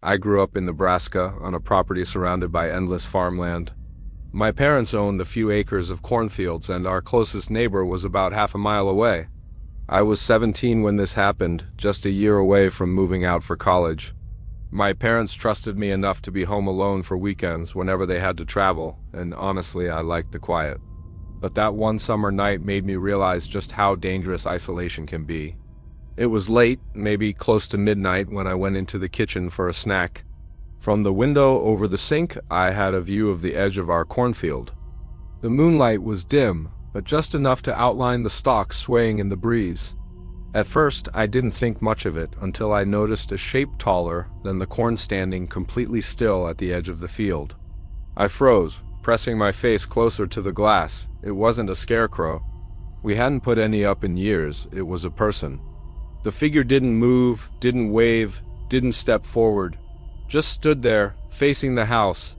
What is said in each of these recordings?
I grew up in Nebraska on a property surrounded by endless farmland. My parents owned a few acres of cornfields, and our closest neighbor was about half a mile away. I was 17 when this happened, just a year away from moving out for college. My parents trusted me enough to be home alone for weekends whenever they had to travel, and honestly, I liked the quiet. But that one summer night made me realize just how dangerous isolation can be. It was late, maybe close to midnight, when I went into the kitchen for a snack. From the window over the sink, I had a view of the edge of our cornfield. The moonlight was dim, but just enough to outline the stalks swaying in the breeze. At first, I didn't think much of it until I noticed a shape taller than the corn standing completely still at the edge of the field. I froze, pressing my face closer to the glass. It wasn't a scarecrow. We hadn't put any up in years. It was a person. The figure didn't move, didn't wave, didn't step forward. Just stood there, facing the house.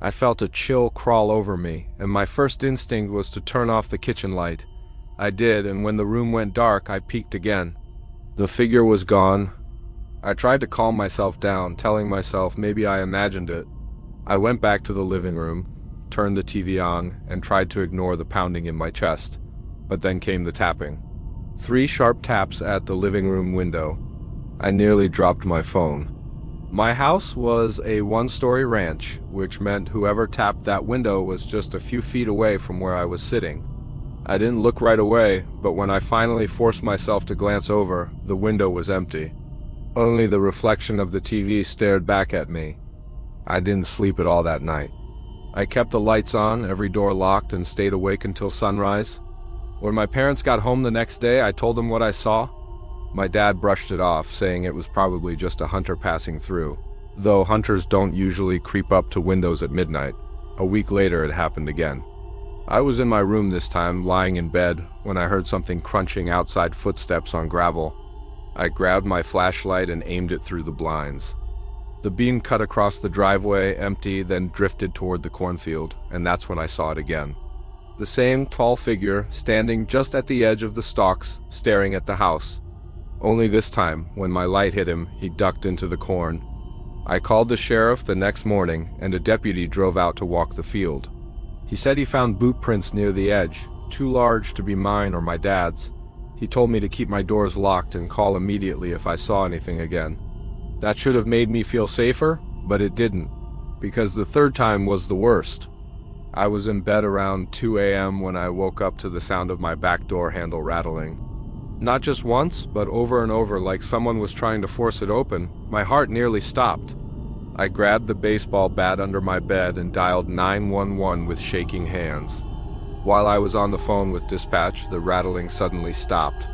I felt a chill crawl over me, and my first instinct was to turn off the kitchen light. I did, and when the room went dark, I peeked again. The figure was gone. I tried to calm myself down, telling myself maybe I imagined it. I went back to the living room, turned the TV on, and tried to ignore the pounding in my chest. But then came the tapping. 3 sharp taps at the living room window. I nearly dropped my phone. My house was a 1-story ranch, which meant whoever tapped that window was just a few feet away from where I was sitting. I didn't look right away, but when I finally forced myself to glance over, the window was empty. Only the reflection of the TV stared back at me. I didn't sleep at all that night. I kept the lights on, every door locked, and stayed awake until sunrise. When my parents got home the next day, I told them what I saw. My dad brushed it off, saying it was probably just a hunter passing through, though hunters don't usually creep up to windows at midnight. A week later, it happened again. I was in my room this time, lying in bed, when I heard something crunching outside, footsteps on gravel. I grabbed my flashlight and aimed it through the blinds. The beam cut across the driveway, empty, then drifted toward the cornfield, and that's when I saw it again. The same tall figure, standing just at the edge of the stalks, staring at the house. Only this time, when my light hit him, he ducked into the corn. I called the sheriff the next morning, and a deputy drove out to walk the field. He said he found boot prints near the edge, too large to be mine or my dad's. He told me to keep my doors locked and call immediately if I saw anything again. That should have made me feel safer, but it didn't, because the third time was the worst. I was in bed around 2 a.m. when I woke up to the sound of my back door handle rattling. Not just once, but over and over, like someone was trying to force it open. My heart nearly stopped. I grabbed the baseball bat under my bed and dialed 911 with shaking hands. While I was on the phone with dispatch, the rattling suddenly stopped,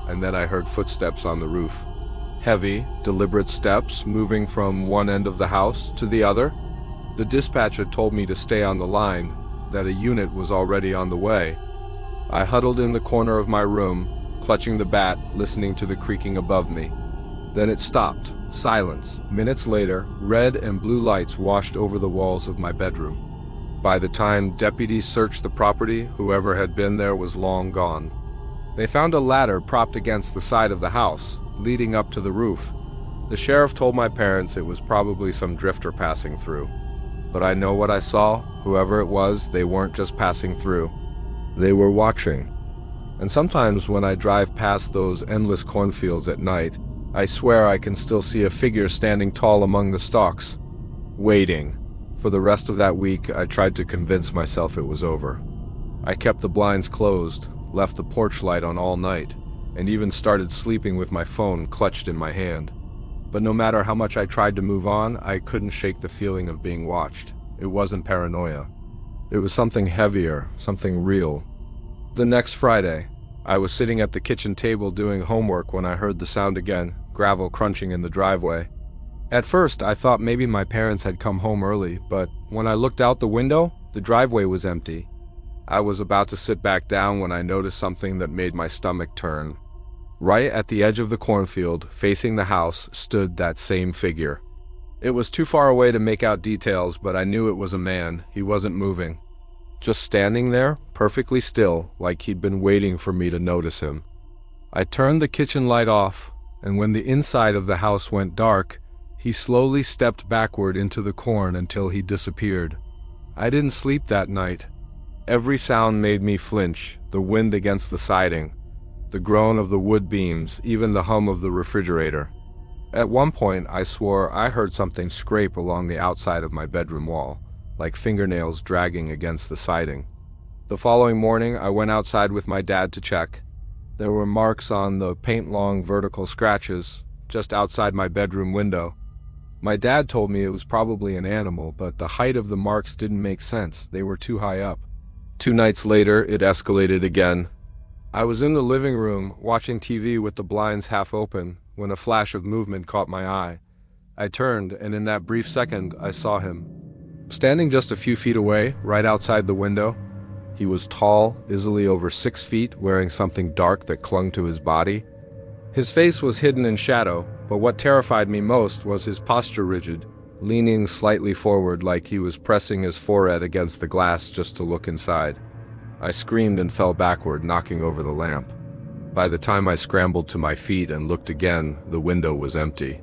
and then I heard footsteps on the roof. Heavy, deliberate steps moving from one end of the house to the other. The dispatcher told me to stay on the line, that a unit was already on the way. I huddled in the corner of my room, clutching the bat, listening to the creaking above me. Then it stopped. Silence. Minutes later, red and blue lights washed over the walls of my bedroom. By the time deputies searched the property, whoever had been there was long gone. They found a ladder propped against the side of the house, leading up to the roof. The sheriff told my parents it was probably some drifter passing through. But I know what I saw. Whoever it was, they weren't just passing through. They were watching. And sometimes when I drive past those endless cornfields at night, I swear I can still see a figure standing tall among the stalks, waiting. For the rest of that week, I tried to convince myself it was over. I kept the blinds closed, left the porch light on all night, and even started sleeping with my phone clutched in my hand. But no matter how much I tried to move on, I couldn't shake the feeling of being watched. It wasn't paranoia. It was something heavier, something real. The next Friday, I was sitting at the kitchen table doing homework when I heard the sound again, gravel crunching in the driveway. At first, I thought maybe my parents had come home early, but when I looked out the window, the driveway was empty. I was about to sit back down when I noticed something that made my stomach turn. Right at the edge of the cornfield, facing the house, stood that same figure. It was too far away to make out details, but I knew it was a man. He wasn't moving. Just standing there, perfectly still, like he'd been waiting for me to notice him. I turned the kitchen light off, and when the inside of the house went dark, He slowly stepped backward into the corn until he disappeared. I didn't sleep that night. Every sound made me flinch, the wind against the siding, the groan of the wood beams, even the hum of the refrigerator. At one point, I swore I heard something scrape along the outside of my bedroom wall, like fingernails dragging against the siding. The following morning, I went outside with my dad to check. There were marks on the paint-long vertical scratches just outside my bedroom window. My dad told me it was probably an animal, but the height of the marks didn't make sense. They were too high up. 2 nights later, it escalated again. I was in the living room, watching TV with the blinds half open, when a flash of movement caught my eye. I turned, and in that brief second, I saw him. Standing just a few feet away, right outside the window. He was tall, easily over 6 feet, wearing something dark that clung to his body. His face was hidden in shadow, but what terrified me most was his posture rigid, leaning slightly forward like he was pressing his forehead against the glass just to look inside. I screamed and fell backward, knocking over the lamp. By the time I scrambled to my feet and looked again, the window was empty.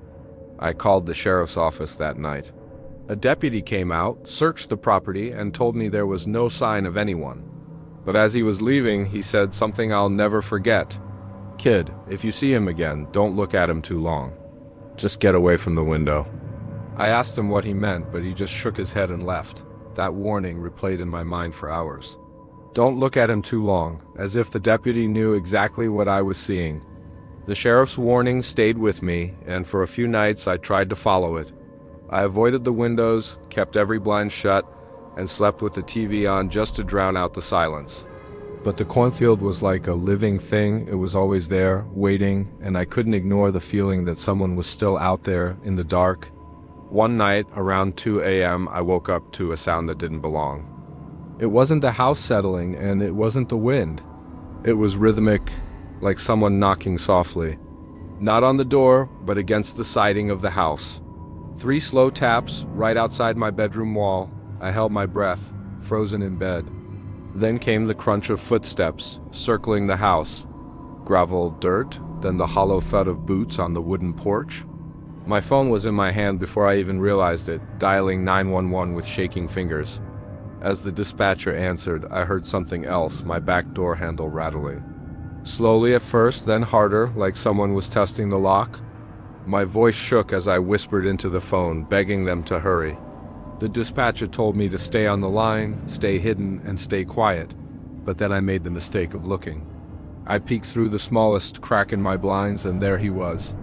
I called the sheriff's office that night. A deputy came out, searched the property, and told me there was no sign of anyone. But as he was leaving, he said something I'll never forget. "Kid, if you see him again, don't look at him too long. Just get away from the window." I asked him what he meant, but he just shook his head and left. That warning replayed in my mind for hours. Don't look at him too long, as if the deputy knew exactly what I was seeing. The sheriff's warning stayed with me, and for a few nights I tried to follow it. I avoided the windows, kept every blind shut, and slept with the TV on just to drown out the silence. But the cornfield was like a living thing. It was always there, waiting, and I couldn't ignore the feeling that someone was still out there in the dark. One night, around 2 a.m., I woke up to a sound that didn't belong. It wasn't the house settling, and it wasn't the wind. It was rhythmic, like someone knocking softly. Not on the door, but against the siding of the house. 3 slow taps, right outside my bedroom wall. I held my breath, frozen in bed. Then came the crunch of footsteps, circling the house. Gravel, dirt, then the hollow thud of boots on the wooden porch. My phone was in my hand before I even realized it, dialing 911 with shaking fingers. As the dispatcher answered, I heard something else, my back door handle rattling. Slowly at first, then harder, like someone was testing the lock. My voice shook as I whispered into the phone, begging them to hurry. The dispatcher told me to stay on the line, stay hidden, and stay quiet, but then I made the mistake of looking. I peeked through the smallest crack in my blinds, and there he was,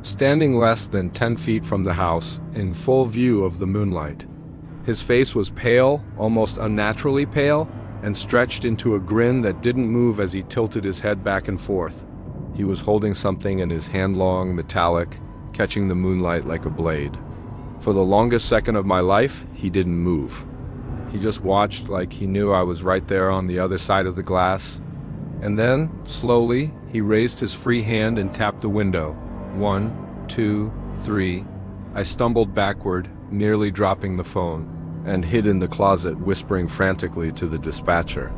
standing less than 10 feet from the house, in full view of the moonlight. His face was pale, almost unnaturally pale, and stretched into a grin that didn't move as he tilted his head back and forth. He was holding something in his hand, long, metallic, catching the moonlight like a blade. For the longest second of my life, he didn't move. He just watched like he knew I was right there on the other side of the glass. And then, slowly, he raised his free hand and tapped the window. 1, 2, 3. I stumbled backward, nearly dropping the phone, and hid in the closet, whispering frantically to the dispatcher.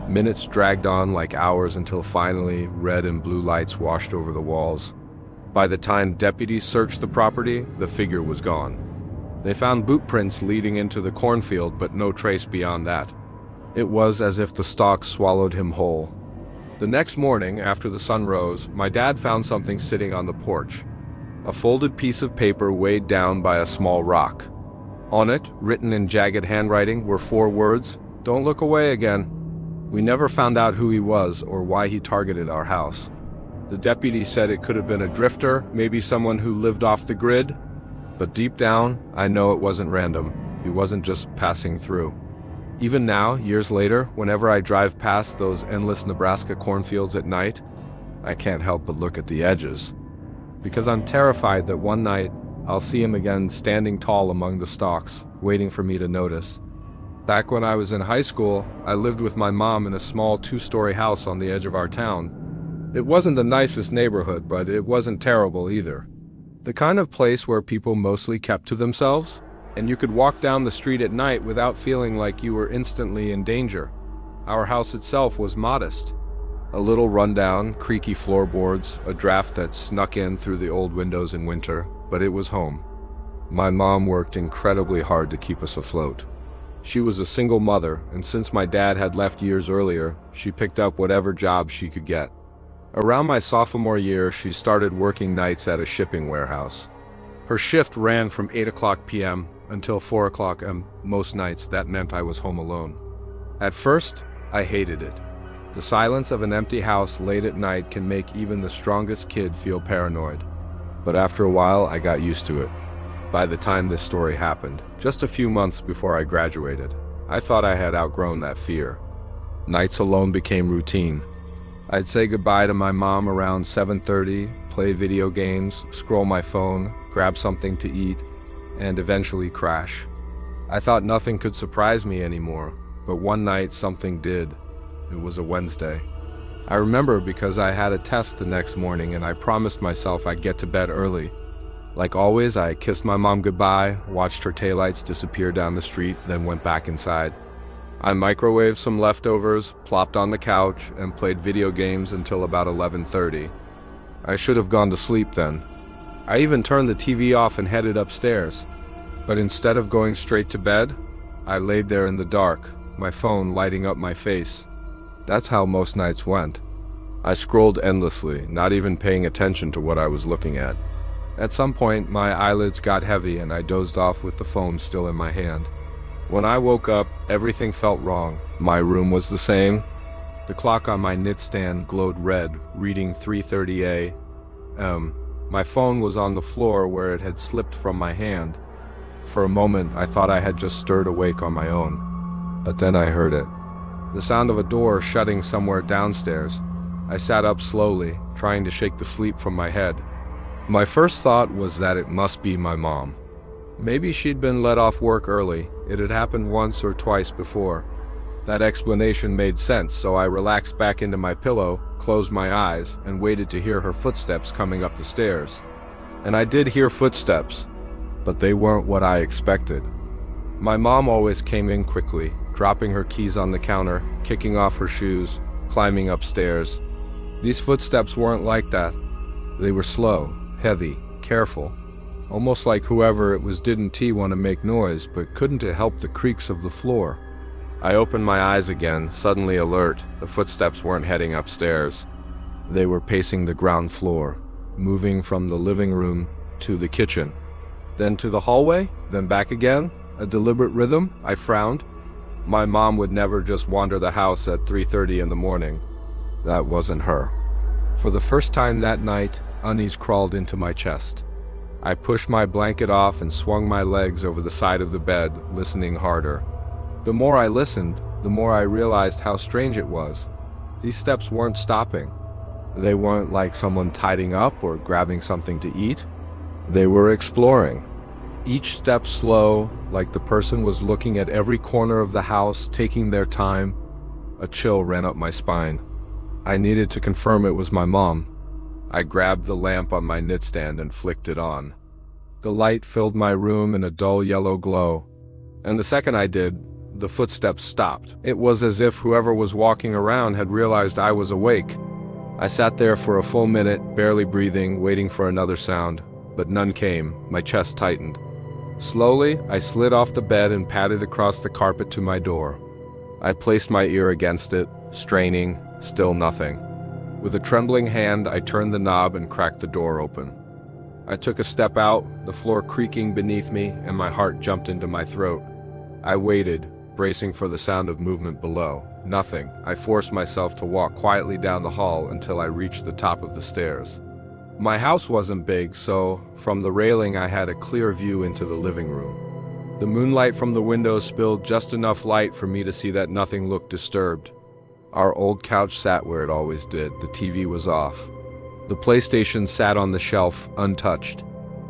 Minutes dragged on like hours until finally red and blue lights washed over the walls. By the time deputies searched the property, the figure was gone. They found boot prints leading into the cornfield, but no trace beyond that. It was as if the stalks swallowed him whole. The next morning, after the sun rose, my dad found something sitting on the porch. A folded piece of paper weighed down by a small rock. On it, written in jagged handwriting, were 4 words, "Don't look away again." We never found out who he was or why he targeted our house. The deputy said it could have been a drifter, maybe someone who lived off the grid. But deep down, I know it wasn't random. He wasn't just passing through. Even now, years later, whenever I drive past those endless Nebraska cornfields at night, I can't help but look at the edges. Because I'm terrified that one night, I'll see him again standing tall among the stalks, waiting for me to notice. Back when I was in high school, I lived with my mom in a small 2-story house on the edge of our town. It wasn't the nicest neighborhood, but it wasn't terrible either. The kind of place where people mostly kept to themselves, and you could walk down the street at night without feeling like you were instantly in danger. Our house itself was modest. A little rundown, creaky floorboards, a draft that snuck in through the old windows in winter, but it was home. My mom worked incredibly hard to keep us afloat. She was a single mother, and since my dad had left years earlier, she picked up whatever job she could get. Around my sophomore year, she started working nights at a shipping warehouse. Her shift ran from 8 p.m. until 4 a.m. Most nights, that meant I was home alone. At first, I hated it. The silence of an empty house late at night can make even the strongest kid feel paranoid. But after a while, I got used to it. By the time this story happened, just a few months before I graduated, I thought I had outgrown that fear. Nights alone became routine. I'd say goodbye to my mom around 7:30, play video games, scroll my phone, grab something to eat, and eventually crash. I thought nothing could surprise me anymore, but one night something did. It was a Wednesday. I remember because I had a test the next morning and I promised myself I'd get to bed early. Like always, I kissed my mom goodbye, watched her taillights disappear down the street, then went back inside. I microwaved some leftovers, plopped on the couch, and played video games until about 11:30. I should have gone to sleep then. I even turned the TV off and headed upstairs. But instead of going straight to bed, I laid there in the dark, my phone lighting up my face. That's how most nights went. I scrolled endlessly, not even paying attention to what I was looking at. At some point, my eyelids got heavy and I dozed off with the phone still in my hand. When I woke up, everything felt wrong. My room was the same. The clock on my nightstand glowed red, reading 3:30 a.m. My phone was on the floor where it had slipped from my hand. For a moment, I thought I had just stirred awake on my own. But then I heard it. The sound of a door shutting somewhere downstairs. I sat up slowly, trying to shake the sleep from my head. My first thought was that it must be my mom. Maybe she'd been let off work early. It had happened once or twice before. That explanation made sense, so I relaxed back into my pillow, closed my eyes, and waited to hear her footsteps coming up the stairs. And I did hear footsteps, but they weren't what I expected. My mom always came in quickly, dropping her keys on the counter, kicking off her shoes, climbing upstairs. These footsteps weren't like that. They were slow, heavy, careful. Almost like whoever it was didn't want to make noise, but couldn't help the creaks of the floor. I opened my eyes again, suddenly alert. The footsteps weren't heading upstairs. They were pacing the ground floor, moving from the living room to the kitchen, then to the hallway, then back again. A deliberate rhythm. I frowned. My mom would never just wander the house at 3:30 in the morning. That wasn't her. For the first time that night, unease crawled into my chest. I pushed my blanket off and swung my legs over the side of the bed, listening harder. The more I listened, the more I realized how strange it was. These steps weren't stopping. They weren't like someone tidying up or grabbing something to eat. They were exploring. Each step slow, like the person was looking at every corner of the house, taking their time. A chill ran up my spine. I needed to confirm it was my mom. I grabbed the lamp on my nightstand and flicked it on. The light filled my room in a dull yellow glow. And the second I did, the footsteps stopped. It was as if whoever was walking around had realized I was awake. I sat there for a full minute, barely breathing, waiting for another sound. But none came. My chest tightened. Slowly, I slid off the bed and padded across the carpet to my door. I placed my ear against it, straining, still nothing. With a trembling hand, I turned the knob and cracked the door open. I took a step out, the floor creaking beneath me, and my heart jumped into my throat. I waited, bracing for the sound of movement below. Nothing. I forced myself to walk quietly down the hall until I reached the top of the stairs. My house wasn't big, so from the railing I had a clear view into the living room. The moonlight from the windows spilled just enough light for me to see that nothing looked disturbed. Our old couch sat where it always did. The TV was off. The PlayStation sat on the shelf, untouched.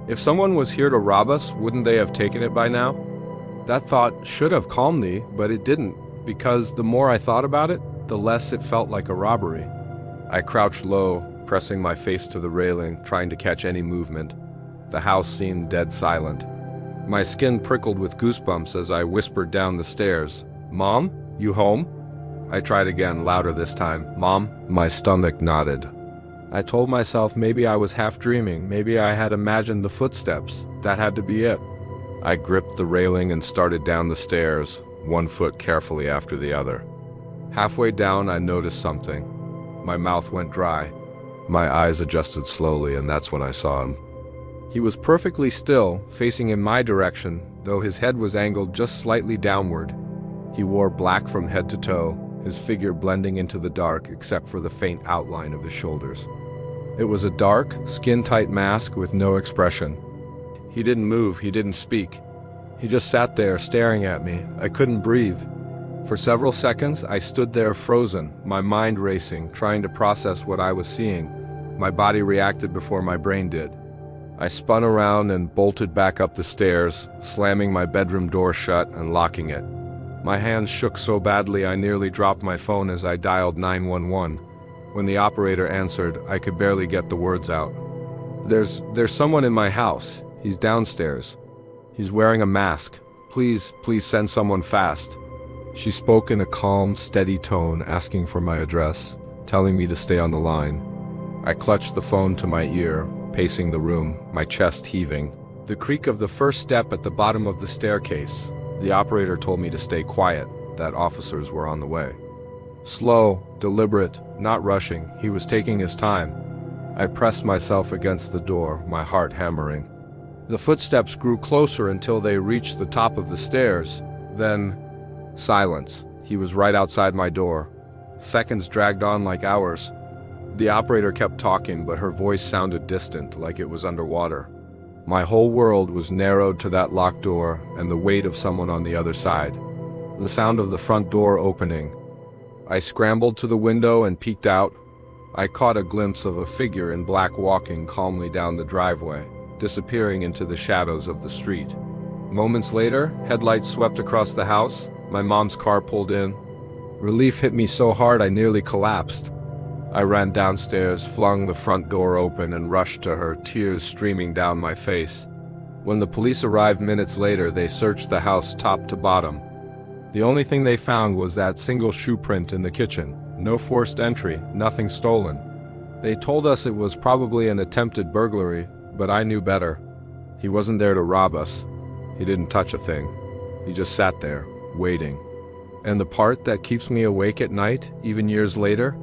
If someone was here to rob us, wouldn't they have taken it by now? That thought should have calmed me, but it didn't, because the more I thought about it, the less it felt like a robbery. I crouched low, pressing my face to the railing, trying to catch any movement. The house seemed dead silent. My skin prickled with goosebumps as I whispered down the stairs, "Mom, you home?" I tried again, louder this time. "Mom?" My stomach nodded. I told myself maybe I was half dreaming, maybe I had imagined the footsteps. That had to be it. I gripped the railing and started down the stairs, one foot carefully after the other. Halfway down, I noticed something. My mouth went dry. My eyes adjusted slowly, and that's when I saw him. He was perfectly still, facing in my direction, though his head was angled just slightly downward. He wore black from head to toe, his figure blending into the dark except for the faint outline of his shoulders. It was a dark, skin-tight mask with no expression. He didn't move, he didn't speak. He just sat there staring at me. I couldn't breathe. For several seconds, I stood there frozen, my mind racing, trying to process what I was seeing. My body reacted before my brain did. I spun around and bolted back up the stairs, slamming my bedroom door shut and locking it. My hands shook so badly I nearly dropped my phone as I dialed 911. When the operator answered, I could barely get the words out. There's someone in my house. He's downstairs. He's wearing a mask. Please send someone fast. She spoke in a calm, steady tone, asking for my address, telling me to stay on the line. I clutched the phone to my ear, pacing the room, my chest heaving. The creak of the first step at the bottom of the staircase. The operator told me to stay quiet, that officers were on the way. Slow, deliberate, not rushing, he was taking his time. I pressed myself against the door, my heart hammering. The footsteps grew closer until they reached the top of the stairs. Then, silence. He was right outside my door. Seconds dragged on like hours. The operator kept talking, but her voice sounded distant, like it was underwater. My whole world was narrowed to that locked door and the weight of someone on the other side. The sound of the front door opening. I scrambled to the window and peeked out. I caught a glimpse of a figure in black walking calmly down the driveway, disappearing into the shadows of the street. Moments later, headlights swept across the house. My mom's car pulled in. Relief hit me so hard I nearly collapsed. I ran downstairs, flung the front door open, and rushed to her, tears streaming down my face. When the police arrived minutes later, they searched the house top to bottom. The only thing they found was that single shoe print in the kitchen. No forced entry, nothing stolen. They told us it was probably an attempted burglary, but I knew better. He wasn't there to rob us. He didn't touch a thing. He just sat there, waiting. And the part that keeps me awake at night, even years later,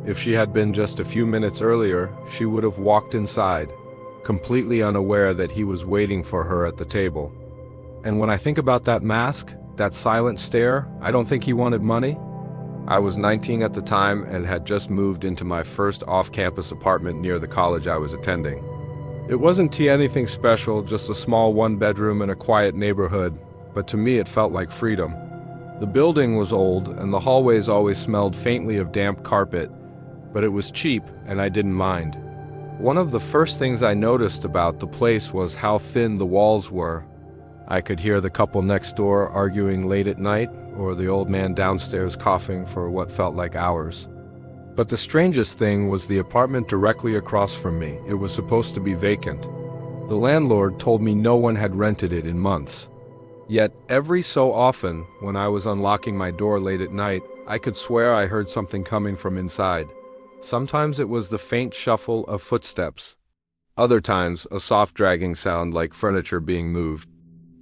if she had been just a few minutes earlier, she would have walked inside, completely unaware that he was waiting for her at the table. And when I think about that mask, that silent stare, I don't think he wanted money. I was 19 at the time and had just moved into my first off-campus apartment near the college I was attending. It wasn't anything special, just a small one-bedroom in a quiet neighborhood, but to me it felt like freedom. The building was old and the hallways always smelled faintly of damp carpet, but it was cheap and I didn't mind. One of the first things I noticed about the place was how thin the walls were. I could hear the couple next door arguing late at night, or the old man downstairs coughing for what felt like hours. But the strangest thing was the apartment directly across from me. It was supposed to be vacant. The landlord told me no one had rented it in months. Yet every so often, when I was unlocking my door late at night, I could swear I heard something coming from inside. Sometimes it was the faint shuffle of footsteps. Other times, a soft dragging sound like furniture being moved.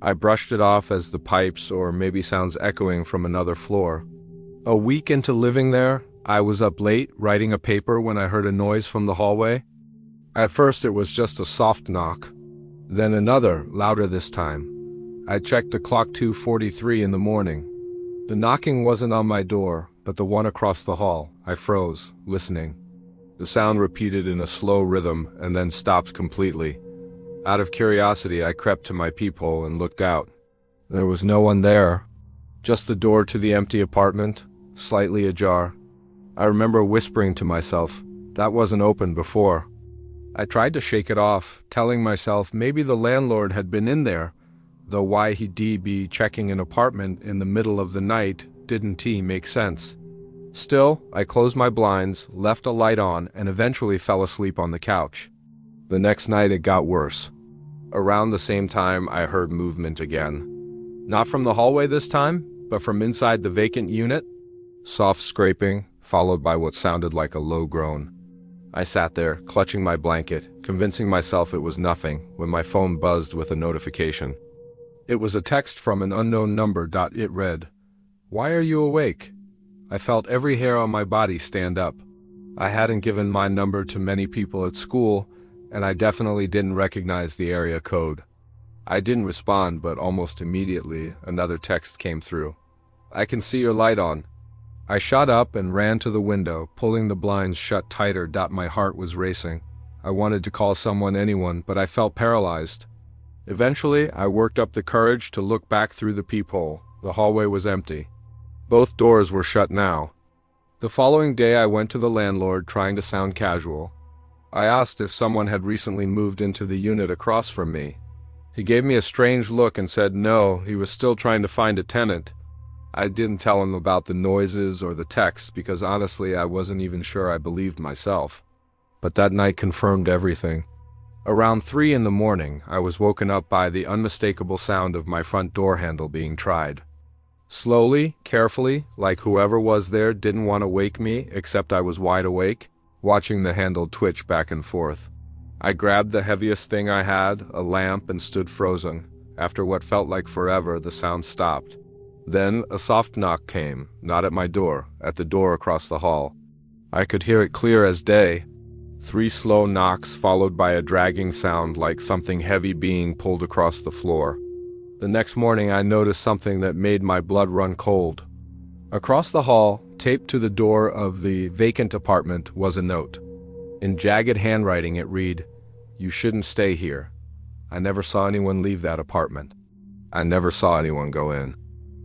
I brushed it off as the pipes or maybe sounds echoing from another floor. A week into living there, I was up late writing a paper when I heard a noise from the hallway. At first it was just a soft knock. Then another, louder this time. I checked the clock, 2:43 in the morning. The knocking wasn't on my door, but the one across the hall. I froze, listening. The sound repeated in a slow rhythm and then stopped completely. Out of curiosity, I crept to my peephole and looked out. There was no one there. Just the door to the empty apartment, slightly ajar. I remember whispering to myself, that wasn't open before. I tried to shake it off, telling myself maybe the landlord had been in there, though why he'd be checking an apartment in the middle of the night didn't make sense. Still, I closed my blinds, left a light on, and eventually fell asleep on the couch. The next night it got worse. Around the same time, I heard movement again. Not from the hallway this time, but from inside the vacant unit. Soft scraping, followed by what sounded like a low groan. I sat there, clutching my blanket, convincing myself it was nothing, when my phone buzzed with a notification. It was a text from an unknown number. It read, "Why are you awake?" I felt every hair on my body stand up. I hadn't given my number to many people at school, and I definitely didn't recognize the area code. I didn't respond, but almost immediately another text came through. "I can see your light on." I shot up and ran to the window, pulling the blinds shut tighter. My heart was racing. I wanted to call anyone, but I felt paralyzed. Eventually, I worked up the courage to look back through the peephole. The hallway was empty. Both doors were shut now. The following day, I went to the landlord, trying to sound casual. I asked if someone had recently moved into the unit across from me. He gave me a strange look and said no, he was still trying to find a tenant. I didn't tell him about the noises or the texts because honestly I wasn't even sure I believed myself. But that night confirmed everything. Around 3 in the morning, I was woken up by the unmistakable sound of my front door handle being tried. Slowly, carefully, like whoever was there didn't want to wake me, except I was wide awake, watching the handle twitch back and forth. I grabbed the heaviest thing I had, a lamp, and stood frozen. After what felt like forever, the sound stopped. Then a soft knock came, not at my door, at the door across the hall. I could hear it clear as day. 3 slow knocks followed by a dragging sound like something heavy being pulled across the floor. The next morning I noticed something that made my blood run cold. Across the hall, taped to the door of the vacant apartment, was a note. In jagged handwriting it read, "You shouldn't stay here." I never saw anyone leave that apartment. I never saw anyone go in.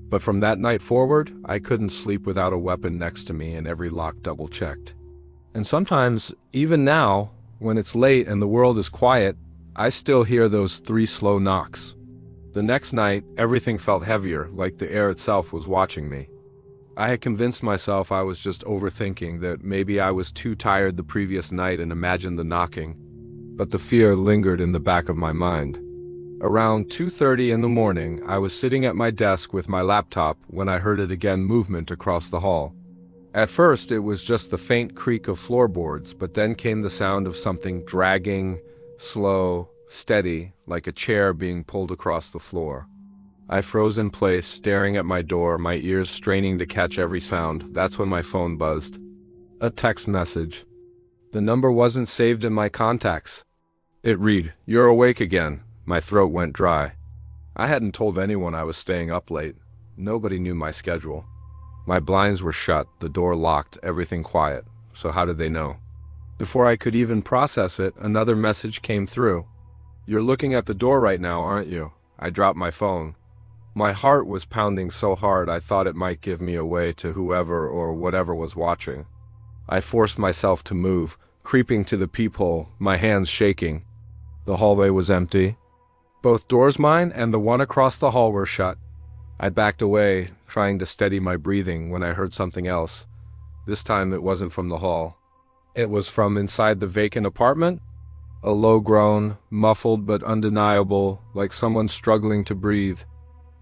But from that night forward, I couldn't sleep without a weapon next to me and every lock double-checked. And sometimes, even now, when it's late and the world is quiet, I still hear those 3 slow knocks. The next night, everything felt heavier, like the air itself was watching me. I had convinced myself I was just overthinking, that maybe I was too tired the previous night and imagined the knocking. But the fear lingered in the back of my mind. Around 2:30 in the morning, I was sitting at my desk with my laptop when I heard it again, movement across the hall. At first, it was just the faint creak of floorboards, but then came the sound of something dragging, slow, steady, like a chair being pulled across the floor. I froze in place, staring at my door, my ears straining to catch every sound. That's when my phone buzzed. A text message. The number wasn't saved in my contacts. It read, "You're awake again." My throat went dry. I hadn't told anyone I was staying up late. Nobody knew my schedule. My blinds were shut, the door locked, everything quiet. So how did they know? Before I could even process it, another message came through. "You're looking at the door right now, aren't you?" I dropped my phone. My heart was pounding so hard I thought it might give me away to whoever or whatever was watching. I forced myself to move, creeping to the peephole, my hands shaking. The hallway was empty. Both doors, mine and the one across the hall, were shut. I backed away, trying to steady my breathing, when I heard something else. This time it wasn't from the hall. It was from inside the vacant apartment. A low groan, muffled but undeniable, like someone struggling to breathe.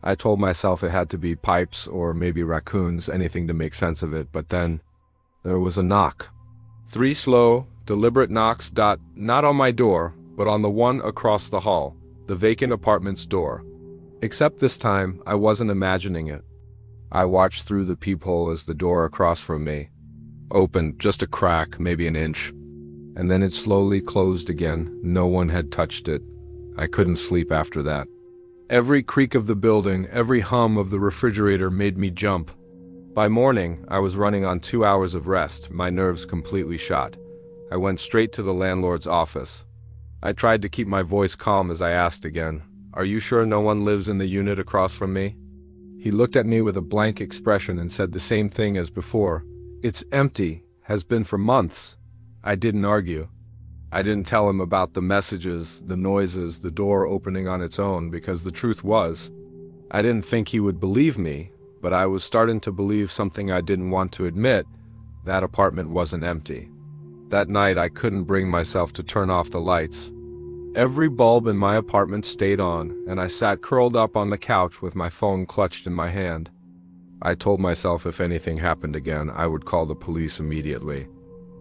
I told myself it had to be pipes or maybe raccoons, anything to make sense of it, but then there was a knock. 3 slow, deliberate knocks. Not on my door, but on the one across the hall, the vacant apartment's door. Except this time, I wasn't imagining it. I watched through the peephole as the door across from me opened, just a crack, maybe an inch. And then it slowly closed again. No one had touched it. I couldn't sleep after that. Every creak of the building, every hum of the refrigerator made me jump. By morning, I was running on 2 hours of rest, my nerves completely shot. I went straight to the landlord's office. I tried to keep my voice calm as I asked again, "Are you sure no one lives in the unit across from me?" He looked at me with a blank expression and said the same thing as before. "It's empty, has been for months." I didn't argue. I didn't tell him about the messages, the noises, the door opening on its own, because the truth was, I didn't think he would believe me, but I was starting to believe something I didn't want to admit. That apartment wasn't empty. That night I couldn't bring myself to turn off the lights. Every bulb in my apartment stayed on, and I sat curled up on the couch with my phone clutched in my hand. I told myself if anything happened again, I would call the police immediately.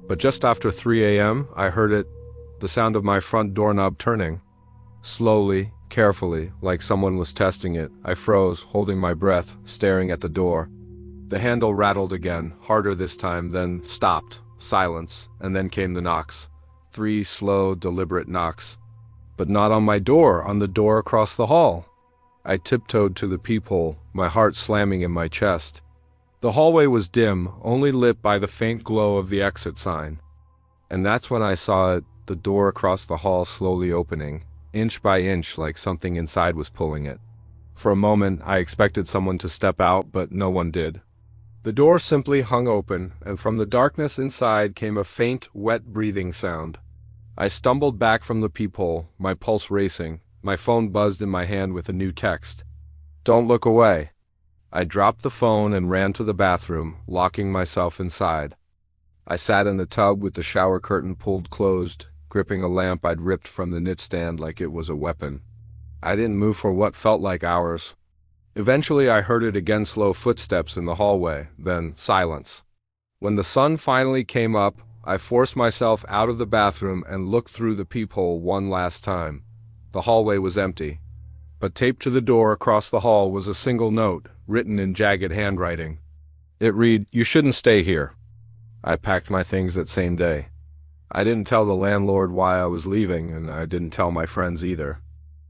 But just after 3 a.m., I heard it, the sound of my front doorknob turning. Slowly, Carefully, like someone was testing it, I froze, holding my breath, staring at the door. The handle rattled again, harder this time, then stopped. Silence, and then came the knocks. 3 slow, deliberate knocks. But not on my door, on the door across the hall. I tiptoed to the peephole, my heart slamming in my chest. The hallway was dim, only lit by the faint glow of the exit sign. And that's when I saw it, the door across the hall slowly opening, inch by inch, like something inside was pulling it. For a moment, I expected someone to step out, but no one did. The door simply hung open, and from the darkness inside came a faint, wet breathing sound. I stumbled back from the peephole, my pulse racing. My phone buzzed in my hand with a new text. "Don't look away." I dropped the phone and ran to the bathroom, locking myself inside. I sat in the tub with the shower curtain pulled closed, gripping a lamp I'd ripped from the nightstand like it was a weapon. I didn't move for what felt like hours. Eventually I heard it again, slow footsteps in the hallway, then silence. When the sun finally came up, I forced myself out of the bathroom and looked through the peephole one last time. The hallway was empty. But taped to the door across the hall was a single note, written in jagged handwriting. It read, "You shouldn't stay here." I packed my things that same day. I didn't tell the landlord why I was leaving, and I didn't tell my friends either.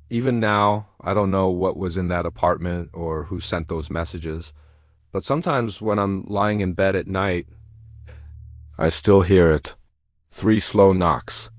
Even now, I don't know what was in that apartment or who sent those messages, but sometimes when I'm lying in bed at night, I still hear it. 3 slow knocks.